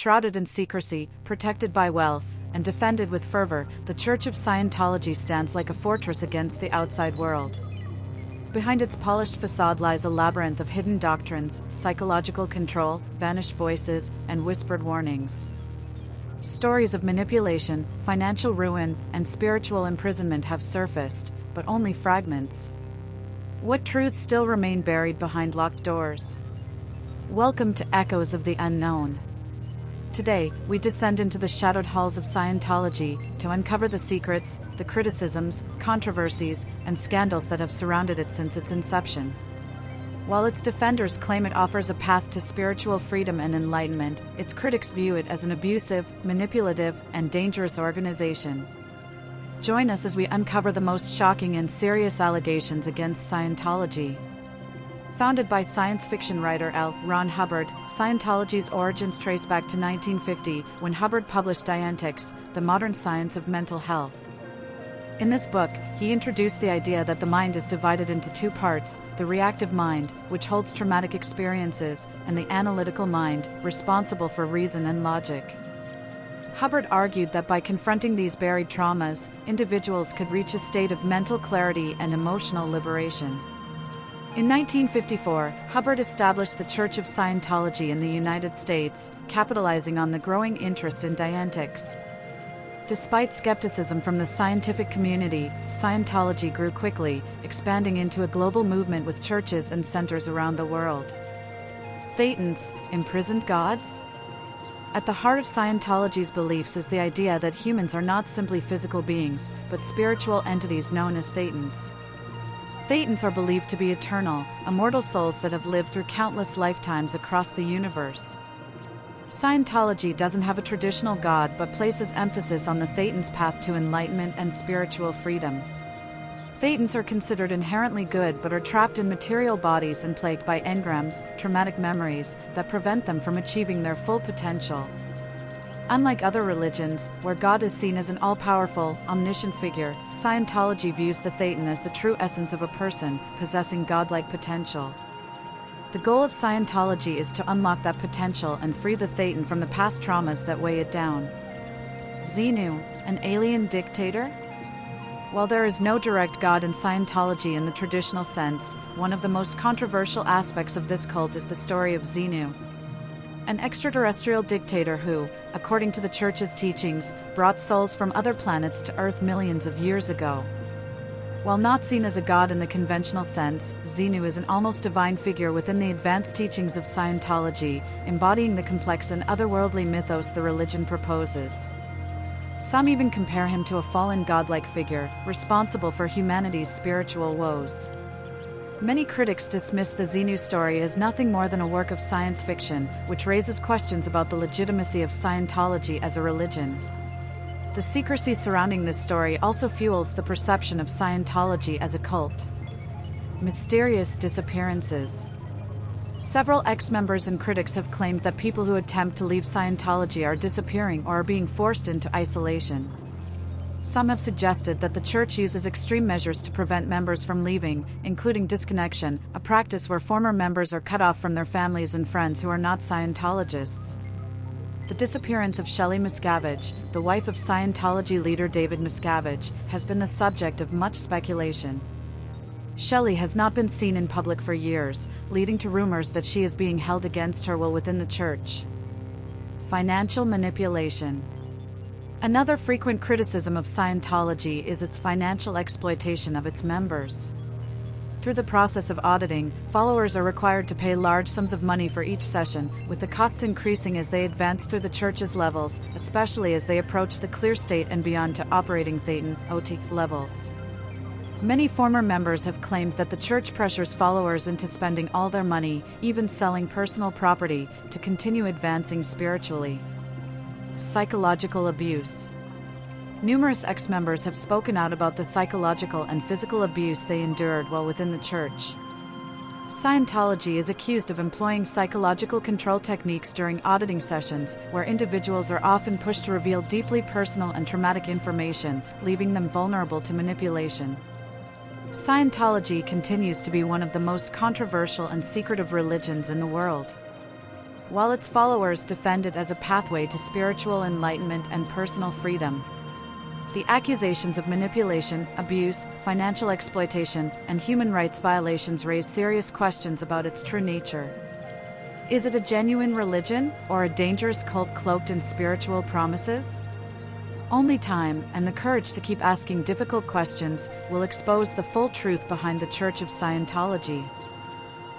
Shrouded in secrecy, protected by wealth, and defended with fervor, the Church of Scientology stands like a fortress against the outside world. Behind its polished facade lies a labyrinth of hidden doctrines, psychological control, vanished voices, and whispered warnings. Stories of manipulation, financial ruin, and spiritual imprisonment have surfaced, but only fragments. What truths still remain buried behind locked doors? Welcome to Echoes of the Unknown. Today, we descend into the shadowed halls of Scientology to uncover the secrets, the criticisms, controversies, and scandals that have surrounded it since its inception. While its defenders claim it offers a path to spiritual freedom and enlightenment, its critics view it as an abusive, manipulative, and dangerous organization. Join us as we uncover the most shocking and serious allegations against Scientology. Founded by science fiction writer L. Ron Hubbard, Scientology's origins trace back to 1950, when Hubbard published Dianetics, The Modern Science of Mental Health. In this book, he introduced the idea that the mind is divided into two parts: the reactive mind, which holds traumatic experiences, and the analytical mind, responsible for reason and logic. Hubbard argued that by confronting these buried traumas, individuals could reach a state of mental clarity and emotional liberation. In 1954, Hubbard established the Church of Scientology in the United States, capitalizing on the growing interest in Dianetics. Despite skepticism from the scientific community, Scientology grew quickly, expanding into a global movement with churches and centers around the world. Thetans, imprisoned gods? At the heart of Scientology's beliefs is the idea that humans are not simply physical beings, but spiritual entities known as thetans. Thetans are believed to be eternal, immortal souls that have lived through countless lifetimes across the universe. Scientology doesn't have a traditional god but places emphasis on the Thetans' path to enlightenment and spiritual freedom. Thetans are considered inherently good but are trapped in material bodies and plagued by engrams, traumatic memories, that prevent them from achieving their full potential. Unlike other religions, where God is seen as an all-powerful, omniscient figure, Scientology views the Thetan as the true essence of a person, possessing godlike potential. The goal of Scientology is to unlock that potential and free the Thetan from the past traumas that weigh it down. Xenu, an alien dictator? While there is no direct God in Scientology in the traditional sense, one of the most controversial aspects of this cult is the story of Xenu, an extraterrestrial dictator who, according to the Church's teachings, brought souls from other planets to Earth millions of years ago. While not seen as a god in the conventional sense, Xenu is an almost divine figure within the advanced teachings of Scientology, embodying the complex and otherworldly mythos the religion proposes. Some even compare him to a fallen godlike figure, responsible for humanity's spiritual woes. Many critics dismiss the Xenu story as nothing more than a work of science fiction, which raises questions about the legitimacy of Scientology as a religion. The secrecy surrounding this story also fuels the perception of Scientology as a cult. Mysterious disappearances. Several ex-members and critics have claimed that people who attempt to leave Scientology are disappearing or are being forced into isolation. Some have suggested that the Church uses extreme measures to prevent members from leaving, including disconnection, a practice where former members are cut off from their families and friends who are not Scientologists. The disappearance of Shelley Miscavige, the wife of Scientology leader David Miscavige, has been the subject of much speculation. Shelley has not been seen in public for years, leading to rumors that she is being held against her will within the Church. Financial manipulation. Another frequent criticism of Scientology is its financial exploitation of its members. Through the process of auditing, followers are required to pay large sums of money for each session, with the costs increasing as they advance through the Church's levels, especially as they approach the clear state and beyond to operating Thetan (OT) levels. Many former members have claimed that the Church pressures followers into spending all their money, even selling personal property, to continue advancing spiritually. Psychological abuse. Numerous ex-members have spoken out about the psychological and physical abuse they endured while within the Church. Scientology is accused of employing psychological control techniques during auditing sessions, where individuals are often pushed to reveal deeply personal and traumatic information, leaving them vulnerable to manipulation. Scientology continues to be one of the most controversial and secretive religions in the world. while its followers defend it as a pathway to spiritual enlightenment and personal freedom. The accusations of manipulation, abuse, financial exploitation, and human rights violations raise serious questions about its true nature. Is it a genuine religion, or a dangerous cult cloaked in spiritual promises? Only time, and the courage to keep asking difficult questions, will expose the full truth behind the Church of Scientology.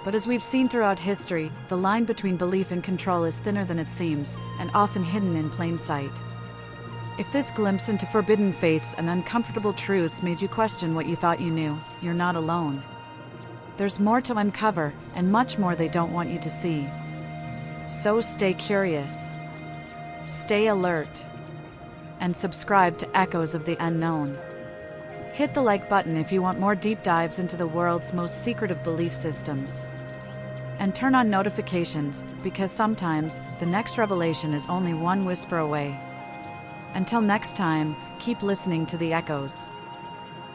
But as we've seen throughout history, the line between belief and control is thinner than it seems, and often hidden in plain sight. If this glimpse into forbidden faiths and uncomfortable truths made you question what you thought you knew, you're not alone. There's more to uncover, and much more they don't want you to see. So stay curious, stay alert, and subscribe to Echoes of the Unknown. Hit the like button if you want more deep dives into the world's most secretive belief systems. And turn on notifications, because sometimes the next revelation is only one whisper away. Until next time, keep listening to the echoes.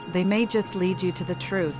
They may just lead you to the truth.